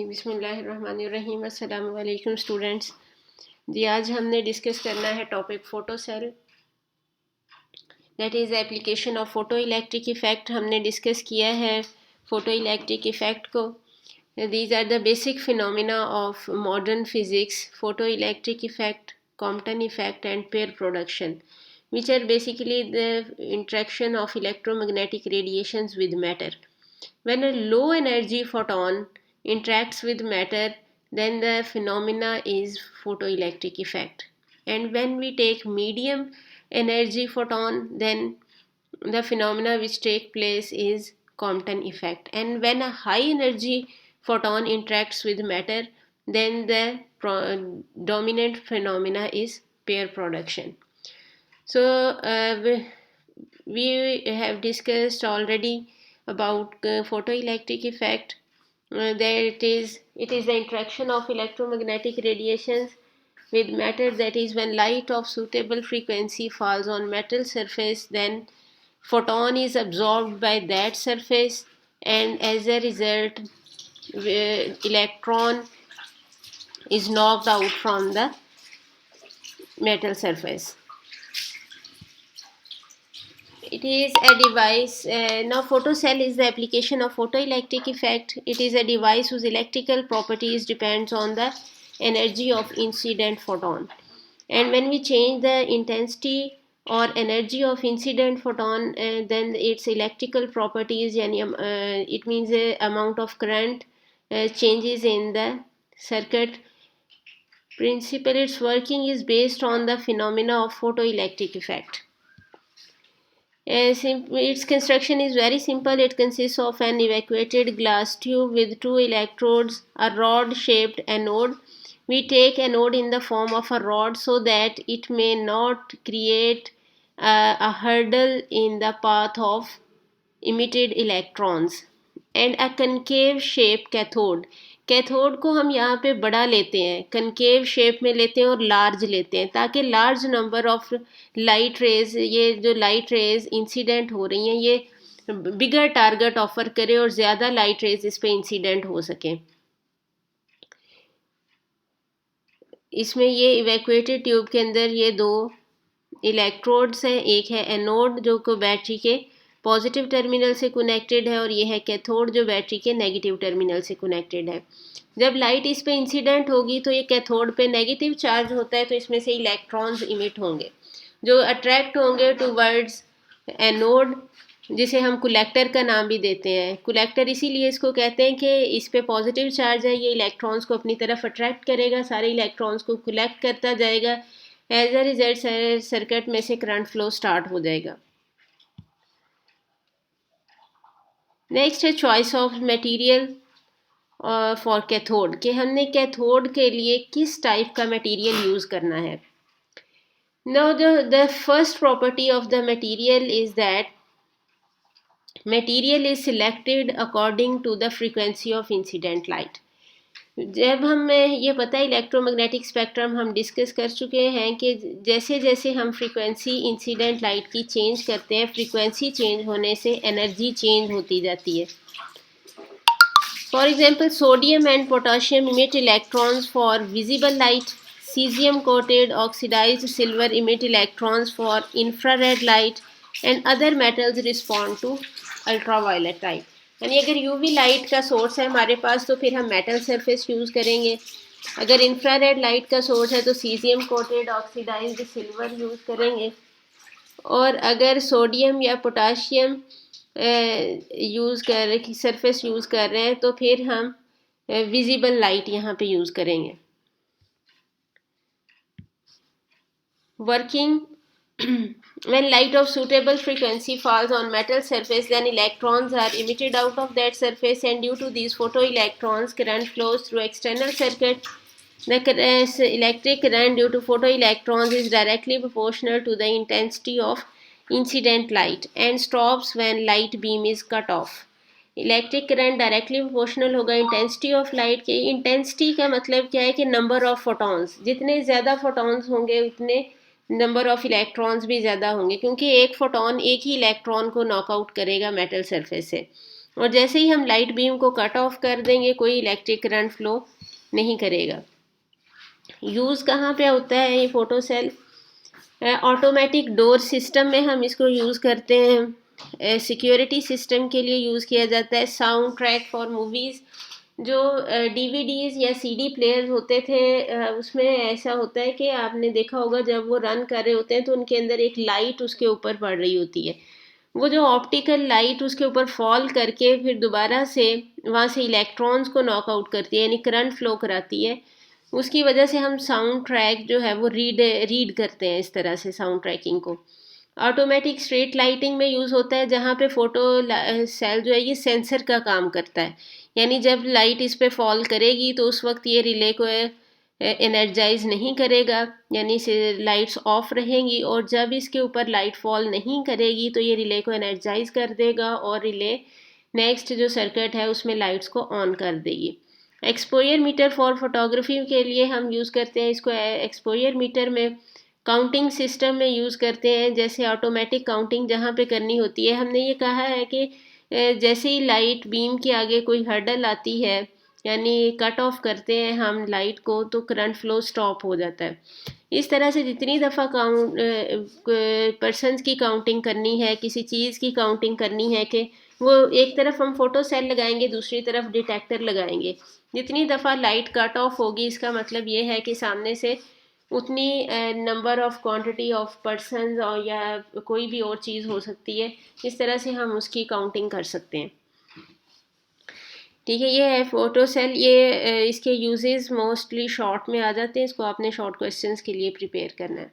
बिस्मिल्लाहिर्रहमानिर्रहीम। अस्सलाम वालेकुम स्टूडेंट्स। जी आज हमने डिस्कस करना है topic photocell, that is application of photoelectric effect. हमने डिस्कस किया है फ़ोटो इलेक्ट्रिक इफ़ेक्ट को। These are the basic phenomena of modern physics: photoelectric effect, Compton effect and pair production, which are basically the interaction of electromagnetic radiations with matter. When a low energy photon interacts with matter, then the phenomena is photoelectric effect. And when we take medium energy photon, then the phenomena which take place is Compton effect. And when a high energy photon interacts with matter, then the dominant phenomena is pair production. So we have discussed already about photoelectric effect. That it is the interaction of electromagnetic radiations with matter. That is, when light of suitable frequency falls on metal surface, then photon is absorbed by that surface, and as a result electron is knocked out from the metal surface. It is a device. Now photocell is the application of photoelectric effect. It is a device whose electrical properties depends on the energy of incident photon. And when we change the intensity or energy of incident photon, then its electrical properties, it means the amount of current changes in the circuit. Principle its working is based on the phenomena of photoelectric effect. Its construction is very simple. It consists of an evacuated glass tube with two electrodes, a rod-shaped anode. We take anode in the form of a rod so that it may not create a hurdle in the path of emitted electrons, and a concave shape cathode. Cathode को हम यहाँ पे बड़ा लेते हैं, concave shape में लेते हैं और लार्ज लेते हैं, ताकि large number of light rays, ये जो लाइट रेज इंसिडेंट हो रही हैं, ये बिगर टारगेट ऑफर करे और ज़्यादा लाइट रेज इस पे इंसिडेंट हो सकें. इसमें ये इवैक्यूएटेड ट्यूब के अंदर ये दो इलेक्ट्रोड्स हैं. एक है एनोड जो को बैटरी के पॉजिटिव टर्मिनल से कनेक्टेड है, और ये है कैथोड जो बैटरी के नेगेटिव टर्मिनल से कनेक्टेड है. जब लाइट इस पे इंसिडेंट होगी तो ये कैथोड पे नेगेटिव चार्ज होता है, तो इसमें से इलेक्ट्रॉन्स इमिट होंगे जो अट्रैक्ट होंगे टूवर्ड्स एनोड, जिसे हम कलेक्टर का नाम भी देते हैं. कलेक्टर इसीलिए इसको कहते हैं कि इस पे पॉजिटिव चार्ज है, ये इलेक्ट्रॉन्स को अपनी तरफ अट्रैक्ट करेगा, सारे इलेक्ट्रॉन्स को कलेक्ट करता जाएगा. एज अ रिजल्ट सर्किट में से करंट फ्लो स्टार्ट हो जाएगा. नेक्स्ट है choice of material for cathode, कि हमने कैथोड के लिए किस टाइप का मटेरियल यूज़ करना है. Now the first property of the material is that material is selected according to the frequency of incident light. जब हमें ये पता है इलेक्ट्रोमैग्नेटिक स्पेक्ट्रम हम डिस्कस कर चुके हैं कि जैसे जैसे हम फ्रीक्वेंसी इंसिडेंट लाइट की चेंज करते हैं, फ्रीक्वेंसी चेंज होने से एनर्जी चेंज होती जाती है. For example sodium and potassium emit electrons for visible light. Caesium coated oxidised silver emit electrons for infrared light, and other metals respond to ultraviolet light. यानी अगर UV light का source है हमारे पास तो फिर हम मेटल सरफेस यूज़ करेंगे. अगर इंफ्रारेड लाइट का सोर्स है तो caesium coated oxidised silver use करेंगे. और अगर सोडियम या पोटाशियम सरफेस यूज़ कर रहे हैं तो फिर हम विजिबल लाइट यहाँ पे यूज़ करेंगे. Working when light of suitable frequency falls on metal surface, then electrons are emitted out of that surface, and due to these photoelectrons current flows through external circuit. The electric current due to photoelectrons is directly proportional to the intensity of incident light and stops when light beam is cut off. Electric current directly proportional होगा intensity of light के. Intensity का मतलब क्या है कि number of photons, जितने ज़्यादा photons होंगे उतने नंबर ऑफ इलेक्ट्रॉन्स भी ज़्यादा होंगे, क्योंकि एक फोटॉन एक ही इलेक्ट्रॉन को नॉकआउट करेगा मेटल सरफेस से. और जैसे ही हम लाइट बीम को कट ऑफ कर देंगे कोई इलेक्ट्रिक करंट फ्लो नहीं करेगा। यूज़ कहाँ पे होता है ये photocell? Automatic door system में हम इसको यूज़ करते हैं। सिक्योरिटी सिस्टम के लिए यूज़ किया जाता है। साउंड ट्रैक फॉर मूवीज़, जो डीवीडीज़ या सीडी प्लेयर्स होते थे उसमें ऐसा होता है कि आपने देखा होगा जब वो रन कर रहे होते हैं तो उनके अंदर एक लाइट उसके ऊपर पड़ रही होती है। वो जो ऑप्टिकल लाइट उसके ऊपर फॉल करके फिर दोबारा से वहाँ से इलेक्ट्रॉन्स को नॉकआउट करती है, यानी करंट फ्लो कराती है। उसकी वजह से हम साउंड ट्रैक जो है वो रीड करते हैं इस तरह से साउंड ट्रैकिंग को। ऑटोमेटिक स्ट्रेट लाइटिंग में यूज़ होता है जहाँ पे फोटो सेल जो है ये सेंसर का काम करता है, यानी जब लाइट इस पे फॉल करेगी तो उस वक्त ये रिले को एनर्जाइज नहीं करेगा, यानी से लाइट्स ऑफ रहेंगी, और जब इसके ऊपर लाइट फॉल नहीं करेगी तो ये रिले को एनर्जाइज कर देगा और रिले नेक्स्ट जो सर्किट है उसमें लाइट्स को ऑन कर देगी। एक्सपोजर मीटर फॉर फोटोग्राफी के लिए हम यूज़ करते हैं इसको। एक्सपोजर मीटर में काउंटिंग सिस्टम में यूज़ करते हैं, जैसे ऑटोमेटिक काउंटिंग जहाँ पे करनी होती है। हमने ये कहा है कि जैसे ही लाइट बीम के आगे कोई हर्डल आती है, यानी कट ऑफ करते हैं हम लाइट को, तो करंट फ्लो स्टॉप हो जाता है। इस तरह से जितनी दफ़ा पर्सनस की काउंटिंग करनी है, किसी चीज़ की काउंटिंग करनी है, कि वो एक तरफ हम फोटो सेल लगाएंगे दूसरी तरफ डिटेक्टर लगाएंगे, जितनी दफ़ा लाइट कट ऑफ होगी इसका मतलब ये है कि सामने से उतनी number of quantity of persons और या कोई भी और चीज़ हो सकती है। इस तरह से हम उसकी काउंटिंग कर सकते हैं। ठीक है, ये है फोटो सेल। ये इसके यूजेस मोस्टली शॉर्ट में आ जाते हैं, इसको आपने शॉर्ट क्वेश्चंस के लिए प्रिपेयर करना है।